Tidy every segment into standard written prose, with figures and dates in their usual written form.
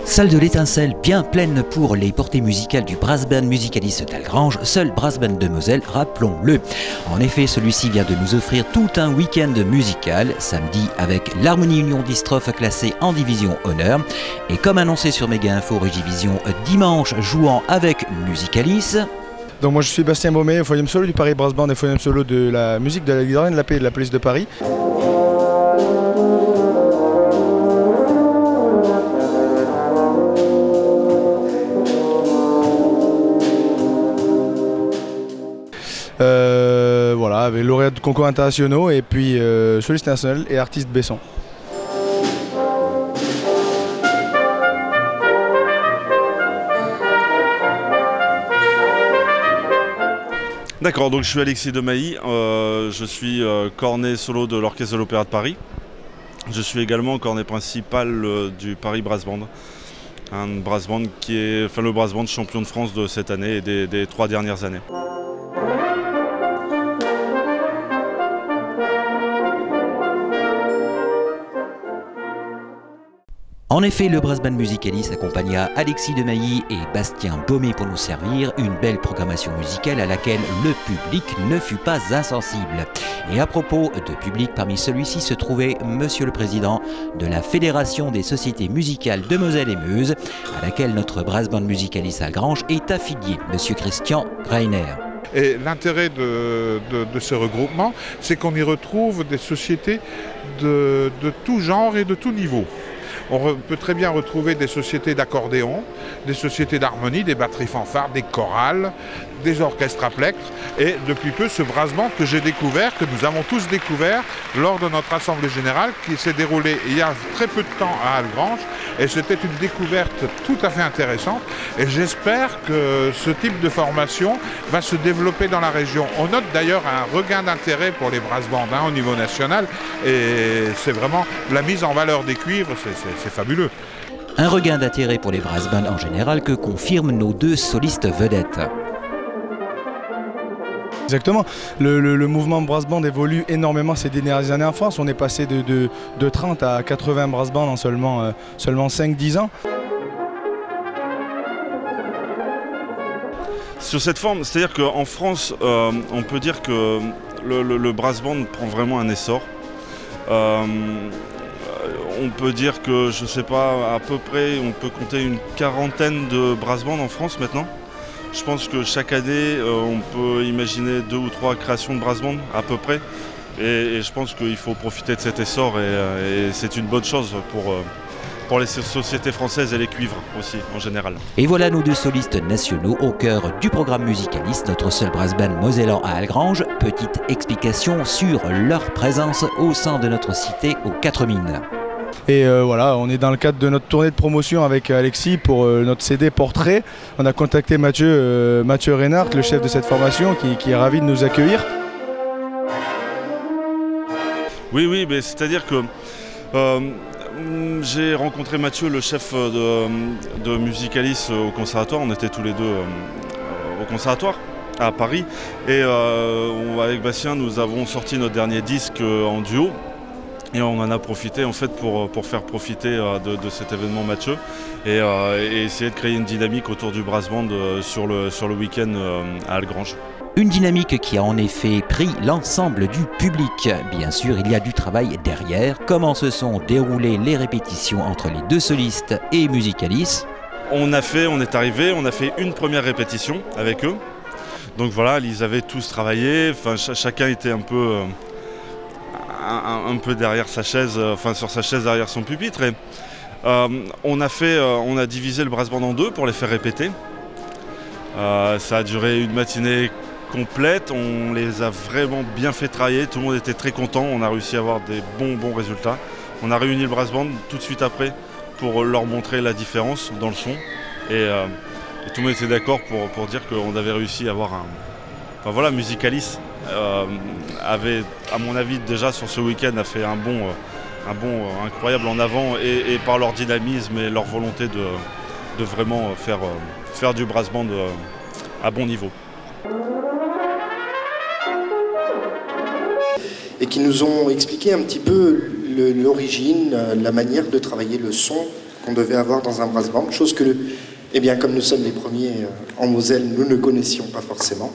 Salle de l'Étincelle bien pleine pour les portées musicales du Brass Band Musicalis d'Algrange, seul Brass Band de Moselle, rappelons-le. En effet, celui-ci vient de nous offrir tout un week-end musical, samedi avec l'Harmonie Union Distrophe classée en division honneur, et comme annoncé sur Méga Info Régivision, dimanche jouant avec Musicalis. Donc moi je suis Bastien Baumet, foyer solo du Paris Brass Band et foyer solo de la musique de la Guillotienne de la Paix et de la police de Paris. Voilà, avec lauréat de concours internationaux et puis soliste national et artiste Besson. D'accord, donc je suis Alexis Demailly, je suis cornet solo de l'Orchestre de l'Opéra de Paris. Je suis également cornet principal du Paris Brass Band. Un brass band qui est le brass band champion de France de cette année et des 3 dernières années. En effet, le Brass Band Musicalis accompagna Alexis Demailly et Bastien Baumet pour nous servir une belle programmation musicale à laquelle le public ne fut pas insensible. Et à propos de public, parmi celui-ci se trouvait Monsieur le Président de la Fédération des Sociétés Musicales de Moselle et Meuse, à laquelle notre Brass Band Musicalis Algrange est affilié, Monsieur Christian Greiner. Et l'intérêt de ce regroupement, c'est qu'on y retrouve des sociétés de tout genre et de tout niveau. On peut très bien retrouver des sociétés d'accordéon, des sociétés d'harmonie, des batteries fanfares, des chorales, des orchestres à plectre et depuis peu ce brass band que j'ai découvert, que nous avons tous découvert lors de notre assemblée générale qui s'est déroulée il y a très peu de temps à Algrange et c'était une découverte tout à fait intéressante et j'espère que ce type de formation va se développer dans la région. On note d'ailleurs un regain d'intérêt pour les brass bands au niveau national et c'est vraiment la mise en valeur des cuivres, c'est fabuleux. Un regain d'intérêt pour les brass bands en général que confirment nos 2 solistes vedettes. Exactement. Le mouvement brass band évolue énormément ces dernières années en France. On est passé de 30 à 80 brass bands en seulement 5-10 ans. Sur cette forme, c'est-à-dire qu'en France, on peut dire que le brass band prend vraiment un essor. On peut dire que, je ne sais pas, à peu près, on peut compter une quarantaine de brass bands en France maintenant. Je pense que chaque année, on peut imaginer 2 ou 3 créations de brass band à peu près. Et je pense qu'il faut profiter de cet essor et c'est une bonne chose pour les sociétés françaises et les cuivres aussi en général. Et voilà nos 2 solistes nationaux au cœur du programme Musicalis, notre seul brass band mosellan à Algrange. Petite explication sur leur présence au sein de notre cité aux 4 Mines. Et voilà, on est dans le cadre de notre tournée de promotion avec Alexis pour notre CD Portrait. On a contacté Mathieu Reinhardt, le chef de cette formation, qui est ravi de nous accueillir. Oui, c'est-à-dire que j'ai rencontré Mathieu, le chef de Musicalis au conservatoire. On était tous les 2 au conservatoire à Paris. Et avec Bastien, nous avons sorti notre dernier disque en duo. Et on en a profité en fait pour faire profiter de cet événement Mathieu et essayer de créer une dynamique autour du brass band sur le week-end à Algrange. Une dynamique qui a en effet pris l'ensemble du public. Bien sûr, il y a du travail derrière. Comment se sont déroulées les répétitions entre les 2 solistes et Musicalis? On est arrivé, on a fait une première répétition avec eux. Donc voilà, ils avaient tous travaillé, enfin, chacun était un peu derrière sa chaise, sur sa chaise derrière son pupitre. Et, on a divisé le brass band en 2 pour les faire répéter. Ça a duré une matinée complète, on les a vraiment bien fait travailler, tout le monde était très content, on a réussi à avoir des bons résultats. On a réuni le brass band tout de suite après pour leur montrer la différence dans le son. Et tout le monde était d'accord pour dire qu'on avait réussi à avoir un... Enfin voilà, Musicalis avait, à mon avis, déjà sur ce week-end, a fait un bond incroyable en avant et par leur dynamisme et leur volonté de vraiment faire du brass band à bon niveau. Et qui nous ont expliqué un petit peu l'origine, la manière de travailler le son qu'on devait avoir dans un brass band, chose que, eh bien, comme nous sommes les premiers en Moselle, nous ne connaissions pas forcément.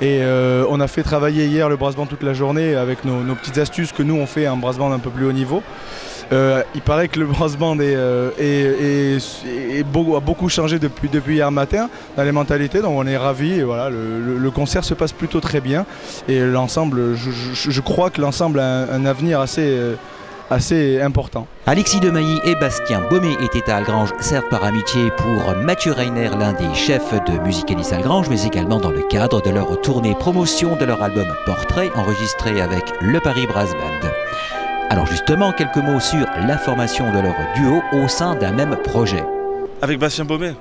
Et on a fait travailler hier le brass band toute la journée avec nos petites astuces que nous on fait un brass band un peu plus haut niveau. Il paraît que le brass band a beaucoup changé depuis hier matin dans les mentalités, donc on est ravis. Et voilà, le concert se passe plutôt très bien et l'ensemble, je crois que l'ensemble a un avenir assez important. Alexis Demailly et Bastien Baumet étaient à Algrange, certes par amitié pour Mathieu Reiner, l'un des chefs de Musicalis Algrange, mais également dans le cadre de leur tournée promotion de leur album Portrait, enregistré avec le Paris Brass Band. Alors justement, quelques mots sur la formation de leur duo au sein d'un même projet. Avec Bastien Baumet,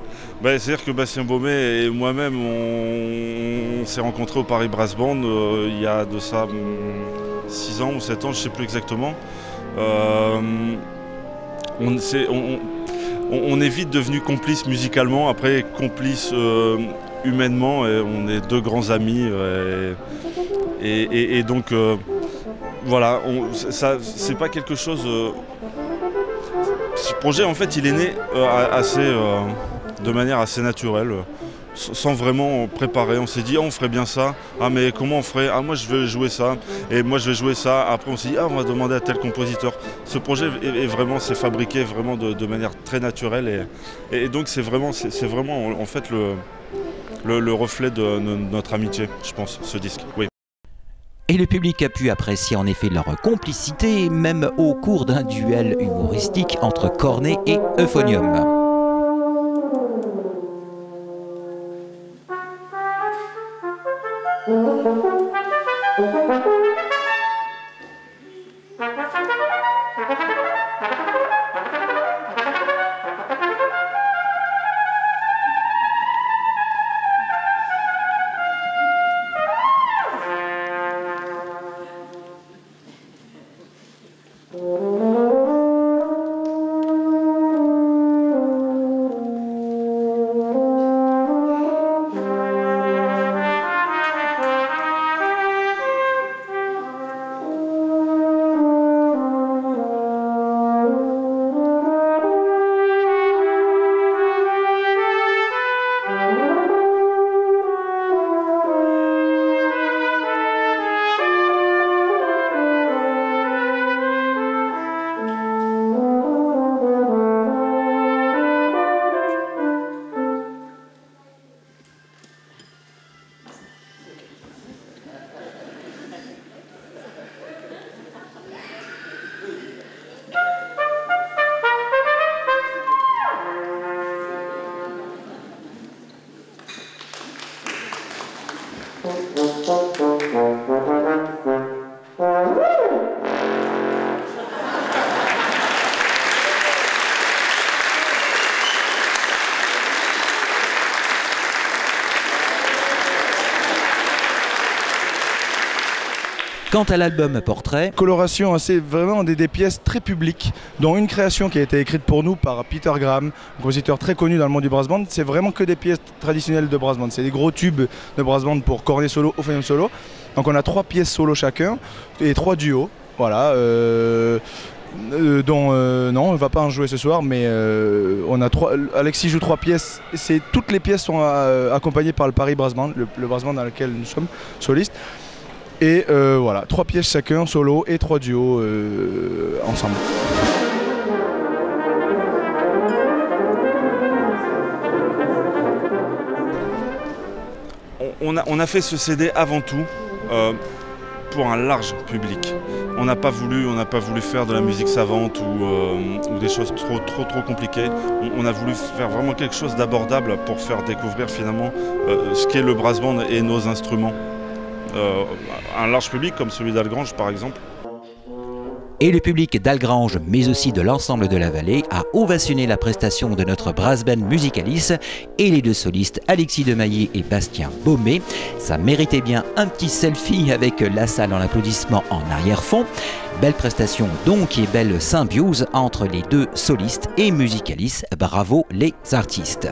c'est-à-dire que Bastien Baumet et moi-même, on s'est rencontrés au Paris Brass Band il y a de ça 6 ans ou 7 ans, je ne sais plus exactement. On est vite devenus complices musicalement, après complices humainement, et on est 2 grands amis. Et donc, voilà, c'est pas quelque chose... ce projet, en fait, il est né de manière assez naturelle, sans vraiment préparer. On s'est dit, on ferait bien ça. Ah, mais comment on ferait? Ah, moi, je veux jouer ça. Et moi, je vais jouer ça. Après, on s'est dit, ah, on va demander à tel compositeur. Ce projet s'est fabriqué vraiment de manière très naturelle. Et donc, c'est vraiment, en fait, le reflet de notre amitié, je pense, ce disque. Oui. Et le public a pu apprécier en effet leur complicité, même au cours d'un duel humoristique entre Cornet et Euphonium. Quant à l'album Portrait, coloration, c'est vraiment des pièces très publiques, dont une création qui a été écrite pour nous par Peter Graham, un compositeur très connu dans le monde du brass band. C'est vraiment que des pièces traditionnelles de brass band. C'est des gros tubes de brass band pour cornet solo, euphonium solo. Donc on a 3 pièces solo chacun et 3 duos. Voilà. Non, on ne va pas en jouer ce soir, mais on a Alexis joue 3 pièces. Toutes les pièces sont accompagnées par le Paris Brass Band, le brass band dans lequel nous sommes solistes. Et voilà, 3 pièces chacun, solo, et 3 duos ensemble. On a fait ce CD avant tout pour un large public. On n'a pas voulu faire de la musique savante ou des choses trop compliquées. On a voulu faire vraiment quelque chose d'abordable pour faire découvrir finalement ce qu'est le brass band et nos instruments. Un large public comme celui d'Algrange par exemple. Et le public d'Algrange, mais aussi de l'ensemble de la vallée, a ovationné la prestation de notre brass band Musicalis et les deux solistes Alexis Demailly et Bastien Baumé. Ça méritait bien un petit selfie avec la salle en applaudissement en arrière-fond. Belle prestation donc et belle symbiose entre les deux solistes et Musicalis. Bravo les artistes.